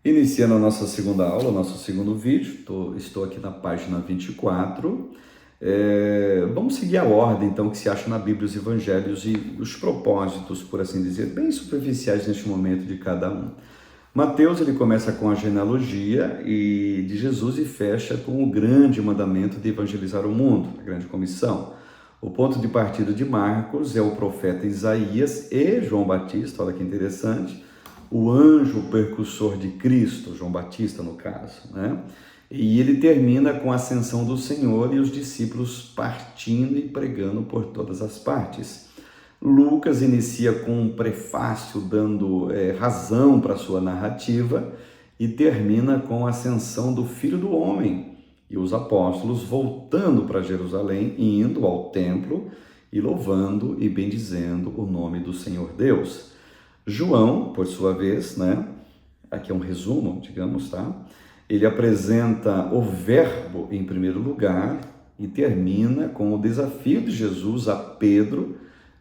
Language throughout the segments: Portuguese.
Iniciando a nossa segunda aula, nosso segundo vídeo, estou aqui na página 24. Vamos seguir a ordem, então, que se acha na Bíblia, os evangelhos e os propósitos, por assim dizer, bem superficiais neste momento de cada um. Mateus, ele começa com a genealogia de Jesus e fecha com o grande mandamento de evangelizar o mundo, a grande comissão. O ponto de partida de Marcos é o profeta Isaías e João Batista, olha que interessante, o anjo percussor de Cristo, João Batista no caso, né? E ele termina com a ascensão do Senhor e os discípulos partindo e pregando por todas as partes. Lucas inicia com um prefácio dando razão para a sua narrativa e termina com a ascensão do Filho do Homem e os apóstolos voltando para Jerusalém, indo ao templo e louvando e bendizendo o nome do Senhor Deus. João, por sua vez, né? Aqui é um resumo, digamos, tá? Ele apresenta o verbo em primeiro lugar e termina com o desafio de Jesus a Pedro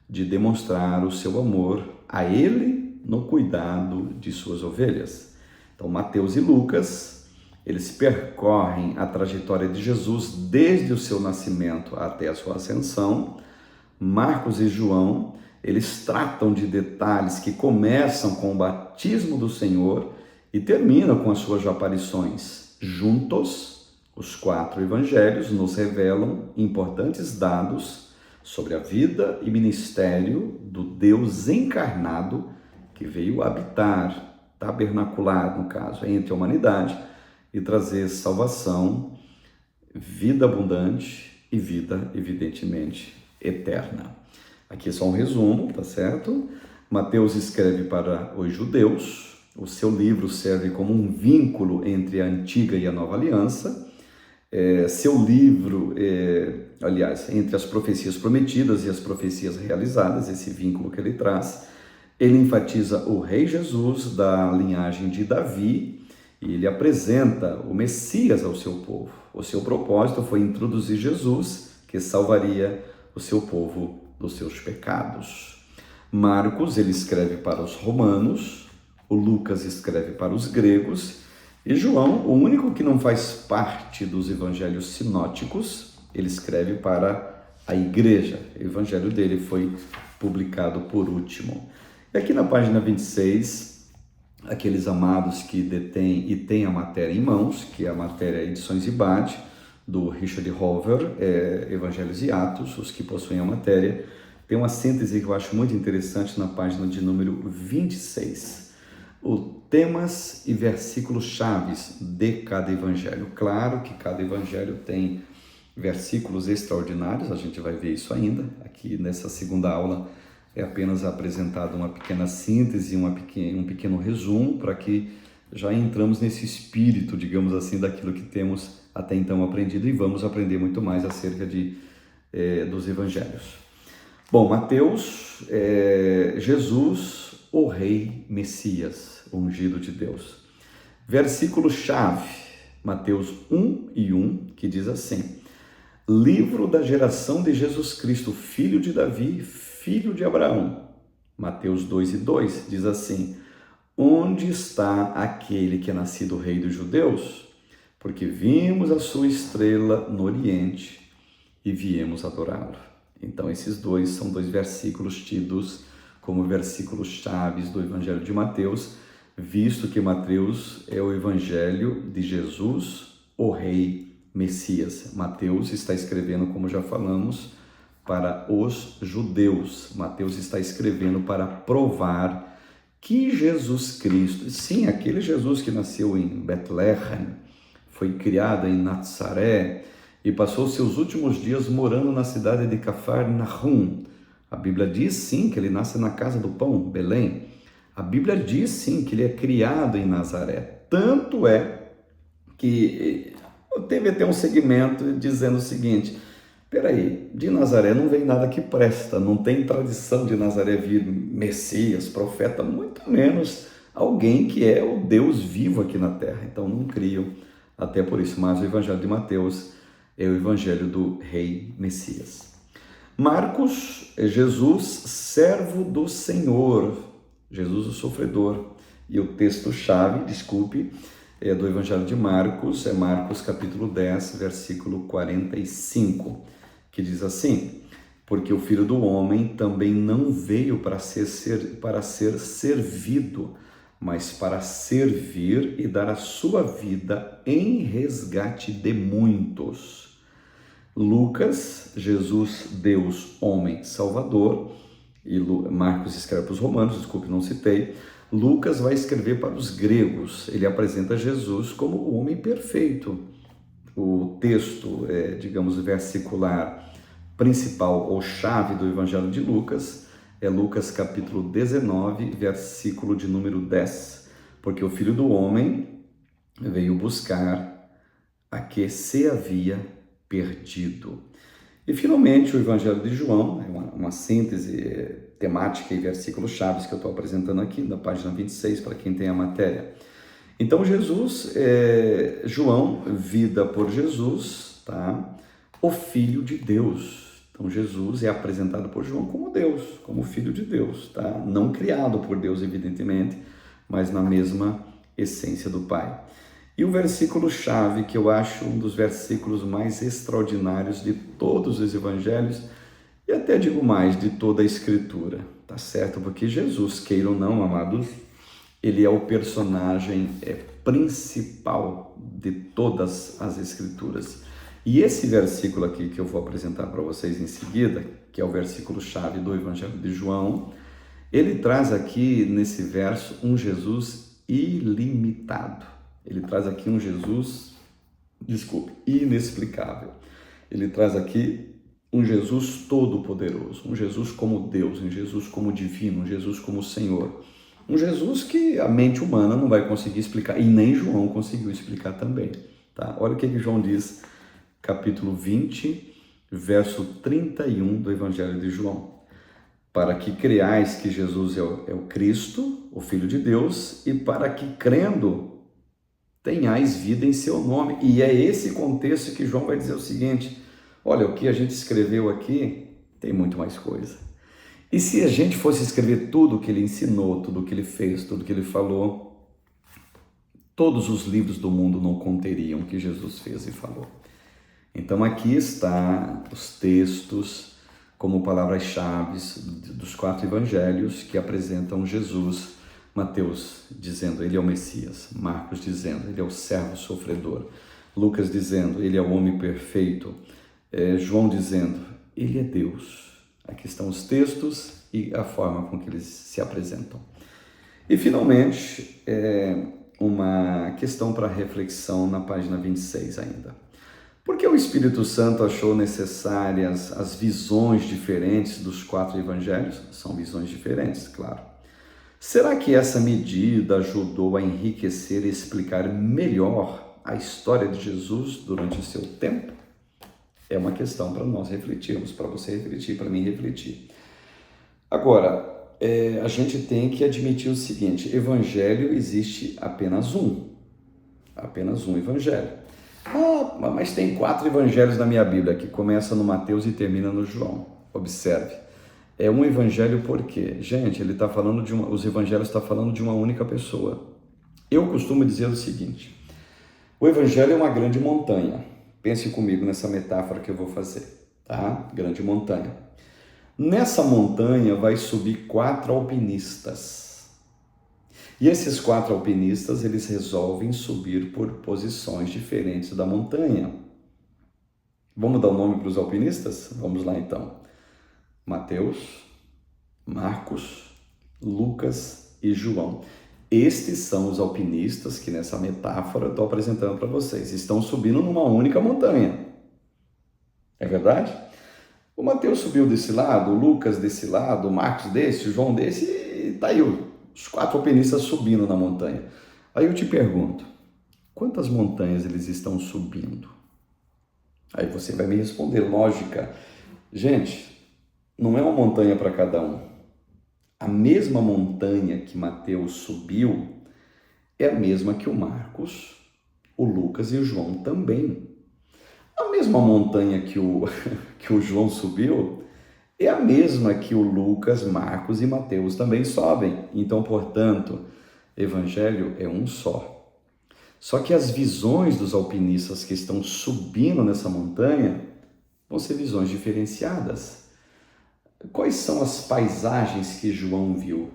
de demonstrar o seu amor a ele no cuidado de suas ovelhas. Então, Mateus e Lucas, eles percorrem a trajetória de Jesus desde o seu nascimento até a sua ascensão. Marcos e João, eles tratam de detalhes que começam com o batismo do Senhor e terminam com as suas aparições. Juntos, os 4 evangelhos nos revelam importantes dados sobre a vida e ministério do Deus encarnado que veio habitar, tabernacular, no caso, entre a humanidade e trazer salvação, vida abundante e vida, evidentemente, eterna. Aqui é só um resumo, tá certo? Mateus escreve para os judeus, o seu livro serve como um vínculo entre a antiga e a nova aliança. Seu livro, aliás, entre as profecias prometidas e as profecias realizadas, esse vínculo que ele traz, ele enfatiza o rei Jesus da linhagem de Davi e ele apresenta o Messias ao seu povo. O seu propósito foi introduzir Jesus, que salvaria o seu povo dos seus pecados. Marcos, ele escreve para os romanos, o Lucas escreve para os gregos, e João, o único que não faz parte dos evangelhos sinóticos, ele escreve para a igreja. O evangelho dele foi publicado por último. E aqui na página 26, aqueles amados que detêm e têm a matéria em mãos, que é a matéria Edições Ibad, do Richard Rover, Evangelhos e Atos, os que possuem a matéria, tem uma síntese que eu acho muito interessante na página de número 26. O temas e versículos chaves de cada evangelho. Claro que cada evangelho tem versículos extraordinários, a gente vai ver isso ainda. Aqui nessa segunda aula é apenas apresentada uma pequena síntese, um pequeno resumo, para que já entramos nesse espírito, digamos assim, daquilo que temos até então aprendido e vamos aprender muito mais acerca dos evangelhos. Bom, Mateus, Jesus, o Rei Messias, ungido de Deus. Versículo-chave, Mateus 1:1, que diz assim: livro da geração de Jesus Cristo, filho de Davi, filho de Abraão. Mateus 2:2 diz assim: onde está aquele que é nascido rei dos judeus? Porque vimos a sua estrela no Oriente e viemos adorá-lo. Então, esses dois são 2 versículos tidos como versículos chaves do Evangelho de Mateus, visto que Mateus é o Evangelho de Jesus, o Rei Messias. Mateus está escrevendo, como já falamos, para os judeus. Mateus está escrevendo para provar que Jesus Cristo, sim, aquele Jesus que nasceu em Betlehem, foi criado em Nazaré e passou seus últimos dias morando na cidade de Cafarnaum. A Bíblia diz sim que ele nasce na casa do pão, Belém. A Bíblia diz sim que ele é criado em Nazaré. Tanto é que teve até um segmento dizendo o seguinte: peraí, de Nazaré não vem nada que presta, não tem tradição de Nazaré vir Messias, profeta, muito menos alguém que é o Deus vivo aqui na terra. Então não criam. Até por isso, mas o Evangelho de Mateus é o Evangelho do Rei Messias. Marcos é Jesus, servo do Senhor, Jesus o sofredor. E o texto-chave, desculpe, é do Evangelho de Marcos, é Marcos capítulo 10, versículo 45, que diz assim: porque o Filho do Homem também não veio para ser servido, mas para servir e dar a sua vida em resgate de muitos. Lucas, Jesus, Deus, homem, Salvador, e Marcos escreve para os romanos, desculpe, não citei. Lucas vai escrever para os gregos, ele apresenta Jesus como o homem perfeito. O texto, digamos, versicular principal ou chave do Evangelho de Lucas é Lucas capítulo 19, versículo de número 10, porque o Filho do Homem veio buscar a que se havia perdido. E finalmente o Evangelho de João, uma síntese temática e versículos chaves que eu estou apresentando aqui, na página 26, para quem tem a matéria. Então Jesus, João, vida por Jesus, tá? O Filho de Deus. Então Jesus é apresentado por João como Deus, como Filho de Deus, tá? Não criado por Deus, evidentemente, mas na mesma essência do Pai. E o versículo-chave, que eu acho um dos versículos mais extraordinários de todos os evangelhos, e até digo mais, de toda a Escritura, tá certo? Porque Jesus, queira ou não, amados, ele é o personagem principal de todas as Escrituras. E esse versículo aqui que eu vou apresentar para vocês em seguida, que é o versículo-chave do Evangelho de João, ele traz aqui nesse verso um Jesus ilimitado. Ele traz aqui um Jesus, inexplicável. Ele traz aqui um Jesus todo-poderoso, um Jesus como Deus, um Jesus como divino, um Jesus como Senhor. Um Jesus que a mente humana não vai conseguir explicar, e nem João conseguiu explicar também. Tá? Olha o que João diz, capítulo 20, verso 31 do Evangelho de João. Para que creais que Jesus é o Cristo, o Filho de Deus, e para que crendo tenhais vida em seu nome. E é esse contexto que João vai dizer o seguinte: olha, o que a gente escreveu aqui tem muito mais coisa. E se a gente fosse escrever tudo o que ele ensinou, tudo o que ele fez, tudo o que ele falou, todos os livros do mundo não conteriam o que Jesus fez e falou. Então aqui está os textos como palavras-chave dos 4 evangelhos que apresentam Jesus. Mateus dizendo, ele é o Messias. Marcos dizendo, ele é o servo sofredor. Lucas dizendo, ele é o homem perfeito. João dizendo, ele é Deus. Aqui estão os textos e a forma com que eles se apresentam. E finalmente, uma questão para reflexão na página 26 ainda. Por que o Espírito Santo achou necessárias as visões diferentes dos 4 evangelhos? São visões diferentes, claro. Será que essa medida ajudou a enriquecer e explicar melhor a história de Jesus durante o seu tempo? É uma questão para nós refletirmos, para você refletir, para mim refletir. Agora, a gente tem que admitir o seguinte: evangelho existe apenas um evangelho. Mas tem 4 evangelhos na minha Bíblia, que começa no Mateus e termina no João. Observe. É um evangelho por quê? Gente, ele está falando os evangelhos estão falando de uma única pessoa. Eu costumo dizer o seguinte: o evangelho é uma grande montanha. Pense comigo nessa metáfora que eu vou fazer, tá? Grande montanha. Nessa montanha vai subir 4 alpinistas. E esses 4 alpinistas, eles resolvem subir por posições diferentes da montanha. Vamos dar o nome para os alpinistas? Vamos lá então. Mateus, Marcos, Lucas e João. Estes são os alpinistas que nessa metáfora eu estou apresentando para vocês. Estão subindo numa única montanha. É verdade? O Mateus subiu desse lado, o Lucas desse lado, o Marcos desse, o João desse, e tá aí os 4 alpinistas subindo na montanha. Aí eu te pergunto, quantas montanhas eles estão subindo? Aí você vai me responder, lógica. Gente, não é uma montanha para cada um. A mesma montanha que Mateus subiu é a mesma que o Marcos, o Lucas e o João também. A mesma montanha que o João subiu é a mesma que o Lucas, Marcos e Mateus também sobem. Então, portanto, Evangelho é um só. Só que as visões dos alpinistas que estão subindo nessa montanha vão ser visões diferenciadas. Quais são as paisagens que João viu?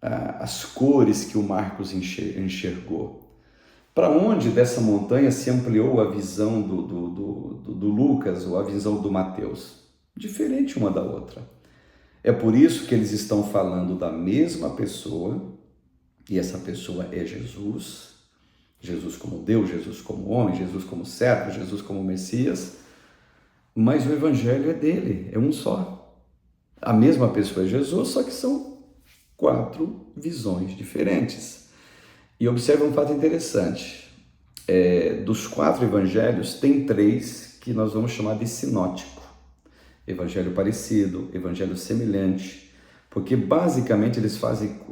As cores que o Marcos enxergou? Para onde dessa montanha se ampliou a visão do Lucas ou a visão do Mateus? Diferente uma da outra. É por isso que eles estão falando da mesma pessoa, e essa pessoa é Jesus. Jesus como Deus, Jesus como homem, Jesus como servo, Jesus como Messias. Mas o evangelho é dele, é um só. A mesma pessoa é Jesus, só que são 4 visões diferentes. E observa um fato interessante. Dos 4 evangelhos, tem 3 que nós vamos chamar de sinótico. Evangelho parecido, evangelho semelhante, porque basicamente eles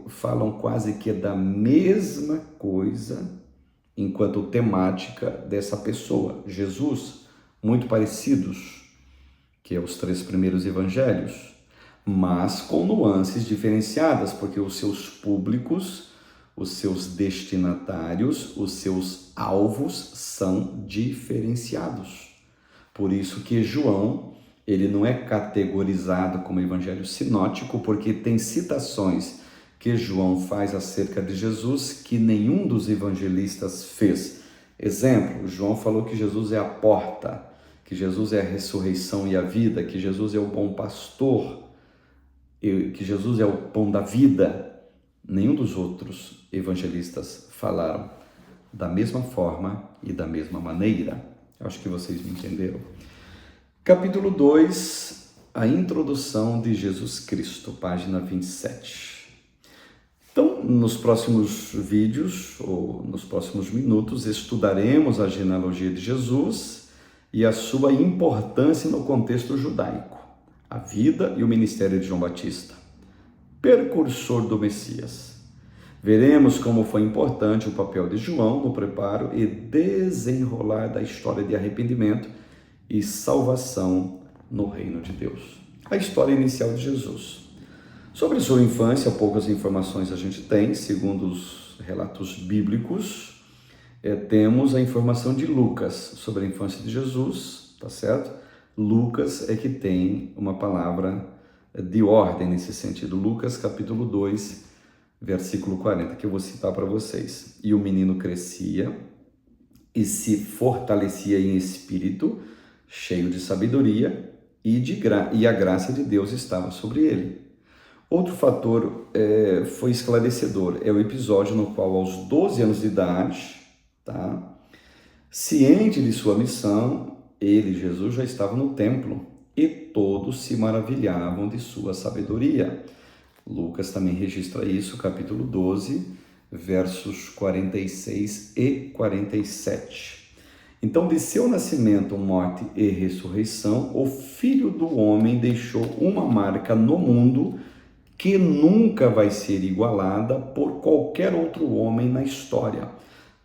falam quase que da mesma coisa enquanto temática dessa pessoa, Jesus, muito parecidos, que é os 3 primeiros evangelhos, mas com nuances diferenciadas, porque os seus públicos, os seus destinatários, os seus alvos são diferenciados. Por isso que João, ele não é categorizado como evangelho sinótico, porque tem citações que João faz acerca de Jesus que nenhum dos evangelistas fez. Exemplo, João falou que Jesus é a porta, que Jesus é a ressurreição e a vida, que Jesus é o bom pastor, que Jesus é o pão da vida. Nenhum dos outros evangelistas falaram da mesma forma e da mesma maneira. Acho que vocês me entenderam. Capítulo 2, a introdução de Jesus Cristo, página 27. Então, nos próximos vídeos, ou nos próximos minutos, estudaremos a genealogia de Jesus e a sua importância no contexto judaico, a vida e o ministério de João Batista, precursor do Messias. Veremos como foi importante o papel de João no preparo e desenrolar da história de arrependimento e salvação no reino de Deus. A história inicial de Jesus. Sobre sua infância, poucas informações a gente tem, segundo os relatos bíblicos. Temos a informação de Lucas sobre a infância de Jesus, tá certo? Lucas é que tem uma palavra de ordem nesse sentido. Lucas, capítulo 2, versículo 40, que eu vou citar para vocês. E o menino crescia e se fortalecia em espírito, cheio de sabedoria, e a graça de Deus estava sobre ele. Outro fator foi esclarecedor, é o episódio no qual, aos 12 anos de idade, tá, ciente de sua missão, ele, Jesus, já estava no templo e todos se maravilhavam de sua sabedoria. Lucas também registra isso, capítulo 12, versos 46 e 47. Então, de seu nascimento, morte e ressurreição, o Filho do Homem deixou uma marca no mundo que nunca vai ser igualada por qualquer outro homem na história,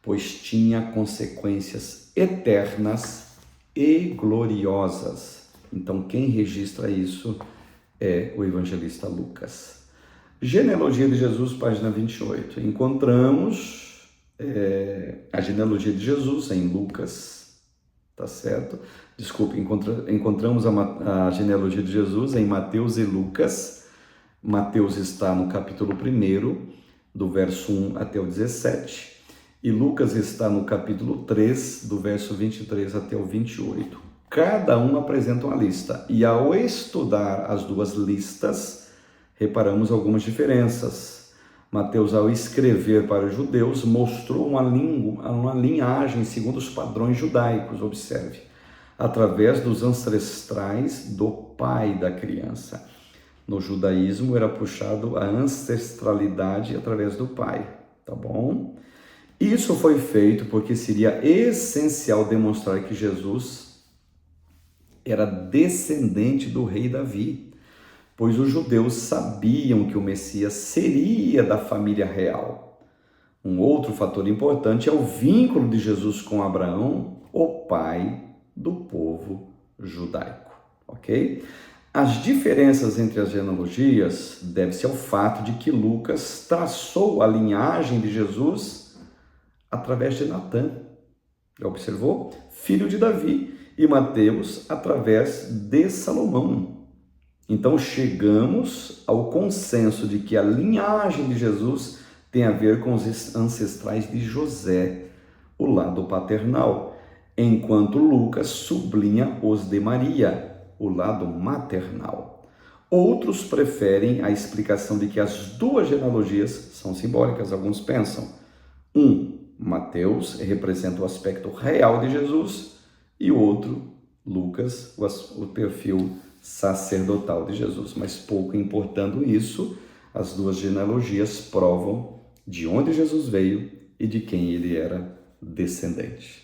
pois tinha consequências eternas e gloriosas. Então, quem registra isso é o evangelista Lucas. Genealogia de Jesus, página 28. Encontramos a genealogia de Jesus em Lucas, tá certo? Desculpe, encontramos a genealogia de Jesus em Mateus e Lucas. Mateus está no capítulo 1, do verso 1 até o 17, e Lucas está no capítulo 3, do verso 23 até o 28. Cada um apresenta uma lista, e ao estudar as duas listas, reparamos algumas diferenças. Mateus, ao escrever para os judeus, mostrou uma linhagem segundo os padrões judaicos, observe, através dos ancestrais do pai da criança. No judaísmo era puxado a ancestralidade através do pai, tá bom? Isso foi feito porque seria essencial demonstrar que Jesus era descendente do rei Davi, pois os judeus sabiam que o Messias seria da família real. Um outro fator importante é o vínculo de Jesus com Abraão, o pai do povo judaico, ok? As diferenças entre as genealogias devem-se ao fato de que Lucas traçou a linhagem de Jesus através de Natã, já observou? Filho de Davi, e Mateus através de Salomão. Então chegamos ao consenso de que a linhagem de Jesus tem a ver com os ancestrais de José, o lado paternal, enquanto Lucas sublinha os de Maria, o lado maternal. Outros preferem a explicação de que as duas genealogias são simbólicas. Alguns pensam, Mateus representa o aspecto real de Jesus e o outro, Lucas, o perfil sacerdotal de Jesus. Mas pouco importando isso, as duas genealogias provam de onde Jesus veio e de quem ele era descendente.